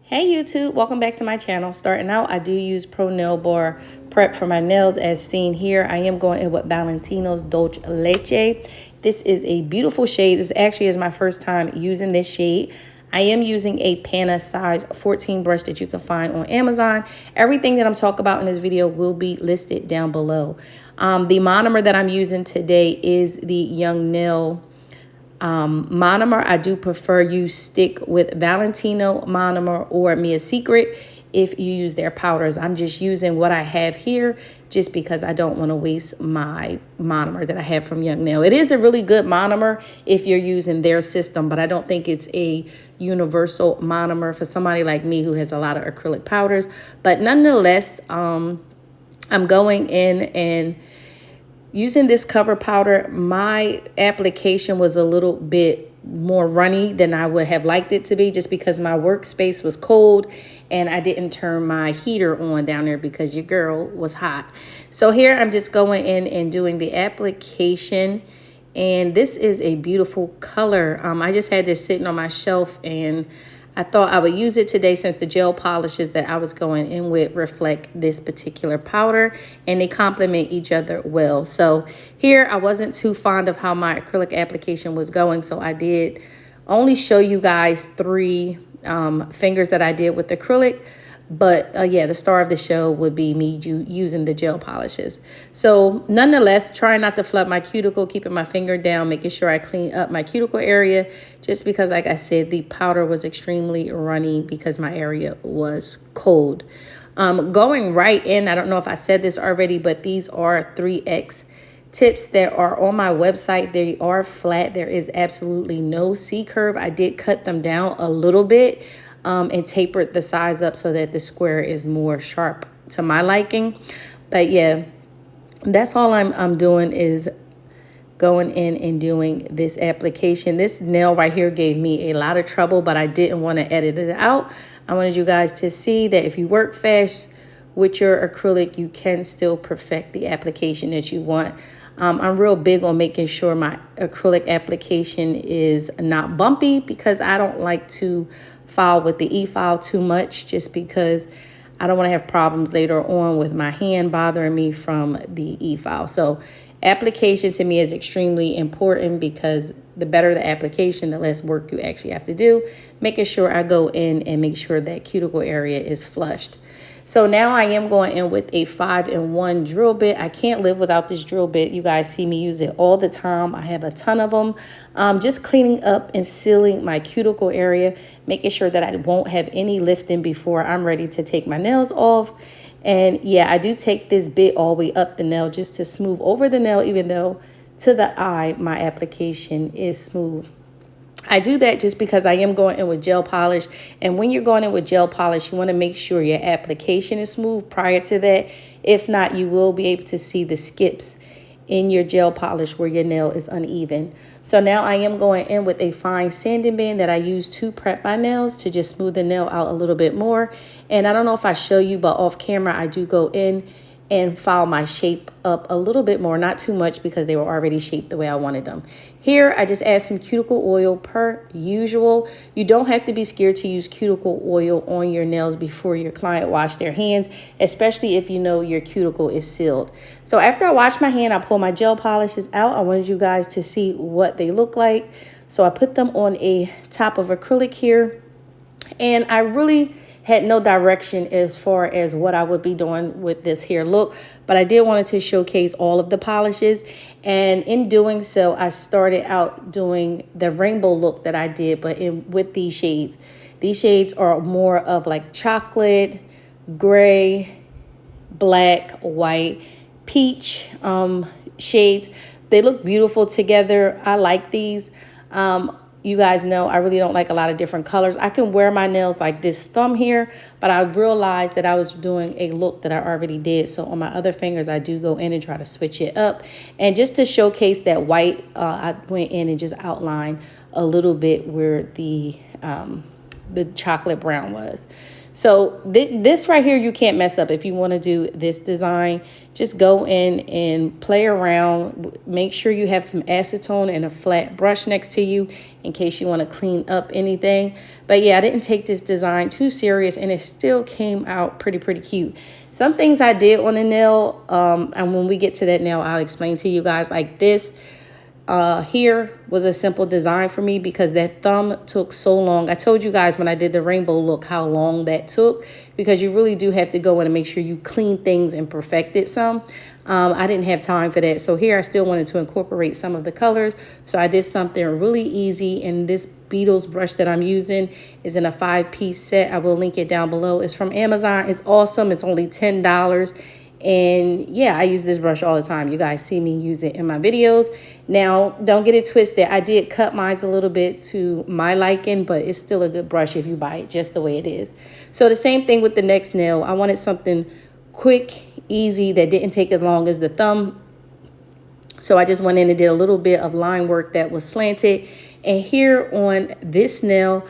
Hey YouTube, welcome back to my channel. Starting out, I do use Pro Nail Bar Prep for my nails as seen here. I am going in with Valentino's Dolce Leche. This is a beautiful shade. This actually is my first time using this shade. I am using a Pana size 14 brush that you can find on Amazon. Everything that I'm talking about in this video will be listed down below. The monomer that I'm using today is the Young Nail monomer. I do prefer you stick with Valentino monomer or Mia Secret if you use their powders. I'm just using what I have here just because I don't want to waste my monomer that I have from Young Nail. It is a really good monomer if you're using their system, but I don't think it's a universal monomer for somebody like me who has a lot of acrylic powders. But nonetheless, I'm going in and using this cover powder. My application was a little bit more runny than I would have liked it to be just because my workspace was cold and I didn't turn my heater on down there because your girl was hot. So here I'm just going in and doing the application, and this is a beautiful color. I just had this sitting on my shelf and I thought I would use it today since the gel polishes that I was going in with reflect this particular powder and they complement each other well. So here I wasn't too fond of how my acrylic application was going, so I did only show you guys three fingers that I did with acrylic. But yeah, the star of the show would be me using the gel polishes. So nonetheless, trying not to flood my cuticle, keeping my finger down, making sure I clean up my cuticle area, just because, like I said, the powder was extremely runny because my area was cold. Going right in, I don't know if I said this already, but these are 3X tips that are on my website. They are flat. There is absolutely no C-curve. I did cut them down a little bit and tapered the size up so that the square is more sharp to my liking. But yeah, that's all I'm doing is going in and doing this application. This nail right here gave me a lot of trouble, but I didn't want to edit it out. I wanted you guys to see that if you work fast with your acrylic, you can still perfect the application that you want. I'm real big on making sure my acrylic application is not bumpy because I don't like to file with the e-file too much just because I don't want to have problems later on with my hand bothering me from the e-file. So application to me is extremely important because the better the application, the less work you actually have to do. Making sure I go in and make sure that cuticle area is flushed. So now I am going in with a 5-in-1 drill bit. I can't live without this drill bit. You guys see me use it all the time. I have a ton of them. Just cleaning up and sealing my cuticle area, making sure that I won't have any lifting before I'm ready to take my nails off. And yeah, I do take this bit all the way up the nail just to smooth over the nail, even though to the eye, my application is smooth. I do that just because I am going in with gel polish. And when you're going in with gel polish, you want to make sure your application is smooth prior to that. If not, you will be able to see the skips in your gel polish where your nail is uneven. So now I am going in with a fine sanding band that I use to prep my nails to just smooth the nail out a little bit more. And I don't know if I show you, but off camera, I do go in and file my shape up a little bit more, not too much because they were already shaped the way I wanted them. Here, I just add some cuticle oil per usual. You don't have to be scared to use cuticle oil on your nails before your client wash their hands, especially if you know your cuticle is sealed. So after I wash my hand, I pull my gel polishes out. I wanted you guys to see what they look like. So I put them on a top of acrylic here, and I really had no direction as far as what I would be doing with this here look, but I did want to showcase all of the polishes. And in doing so, I started out doing the rainbow look that I did, but with these shades. These shades are more of like chocolate, gray, black, white, peach shades. They look beautiful together. I like these. You guys know I really don't like a lot of different colors. I can wear my nails like this thumb here, but I realized that I was doing a look that I already did. So on my other fingers, I do go in and try to switch it up. And just to showcase that white, I went in and just outlined a little bit where the the chocolate brown was. So this right here, you can't mess up. If you want to do this design, just go in and play around. Make sure you have some acetone and a flat brush next to you in case you want to clean up anything. But yeah, I didn't take this design too serious, and it still came out pretty cute. Some things I did on the nail, and when we get to that nail, I'll explain to you guys. Like this here was a simple design for me because that thumb took so long. I told you guys when I did the rainbow look how long that took, because you really do have to go in and make sure you clean things and perfect it some. I didn't have time for that. So here I still wanted to incorporate some of the colors. So I did something really easy, and this Beetles brush that I'm using is in a 5-piece set. I will link it down below. It's from Amazon. It's awesome. It's only $10. And yeah, I use this brush all the time. You guys see me use it in my videos. Now, don't get it twisted. I did cut mine a little bit to my liking, but it's still a good brush if you buy it just the way it is. So the same thing with the next nail. I wanted something quick, easy, that didn't take as long as the thumb. So I just went in and did a little bit of line work that was slanted. And here on this nail,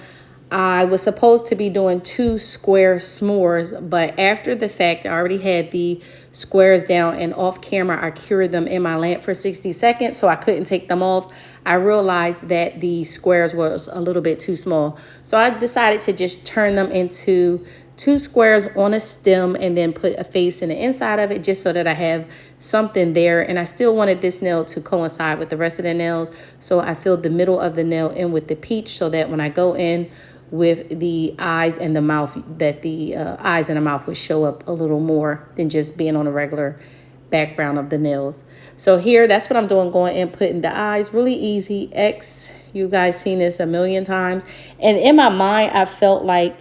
I was supposed to be doing 2 square s'mores, but after the fact, I already had the squares down, and off camera, I cured them in my lamp for 60 seconds, so I couldn't take them off. I realized that the squares was a little bit too small. So I decided to just turn them into 2 squares on a stem and then put a face in the inside of it, just so that I have something there. And I still wanted this nail to coincide with the rest of the nails, so I filled the middle of the nail in with the peach, so that when I go in with the eyes and the mouth, that the eyes and the mouth would show up a little more than just being on a regular background of the nails. So here, that's what I'm doing, going in, putting the eyes, really easy. X, you guys seen this a million times. And in my mind, I felt like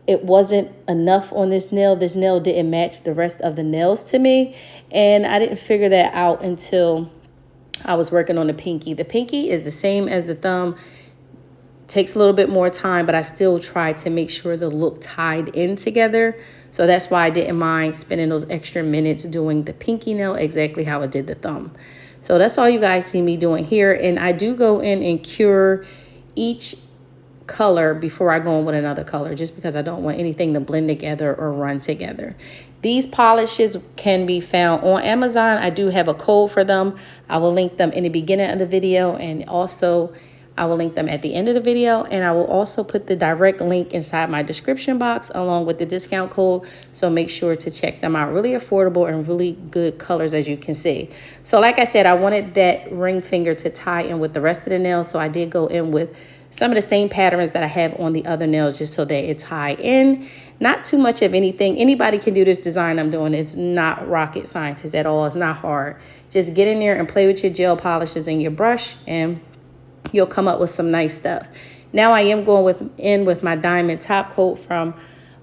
it wasn't enough on this nail. This nail didn't match the rest of the nails to me. And I didn't figure that out until I was working on the pinky. The pinky is the same as the thumb. Takes a little bit more time, but I still try to make sure the look tied in together. So that's why I didn't mind spending those extra minutes doing the pinky nail exactly how I did the thumb. So that's all you guys see me doing here. And I do go in and cure each color before I go in with another color, just because I don't want anything to blend together or run together. These polishes can be found on Amazon. I do have a code for them. I will link them in the beginning of the video, and also I will link them at the end of the video, and I will also put the direct link inside my description box along with the discount code. So make sure to check them out. Really affordable and really good colors, as you can see. So like I said, I wanted that ring finger to tie in with the rest of the nails. So I did go in with some of the same patterns that I have on the other nails, just so that it tie in. Not too much of anything. Anybody can do this design I'm doing. It's not rocket scientist at all. It's not hard. Just get in there and play with your gel polishes and your brush, and you'll come up with some nice stuff. Now I am going in with my diamond top coat from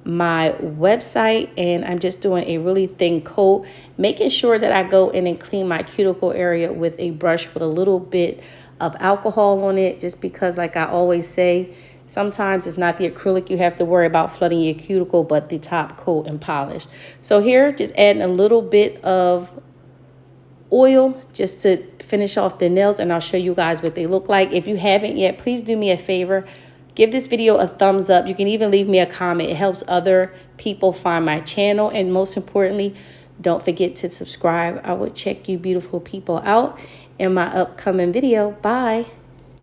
my website, and I'm just doing a really thin coat, making sure that I go in and clean my cuticle area with a brush with a little bit of alcohol on it, just because, like I always say, sometimes it's not the acrylic you have to worry about flooding your cuticle, but the top coat and polish. So here, just adding a little bit of oil just to finish off the nails, and I'll show you guys what they look like. If you haven't yet, please do me a favor, give this video a thumbs up. You can even leave me a comment. It helps other people find my channel, and most importantly, don't forget to subscribe. I will check you beautiful people out in my upcoming video. Bye.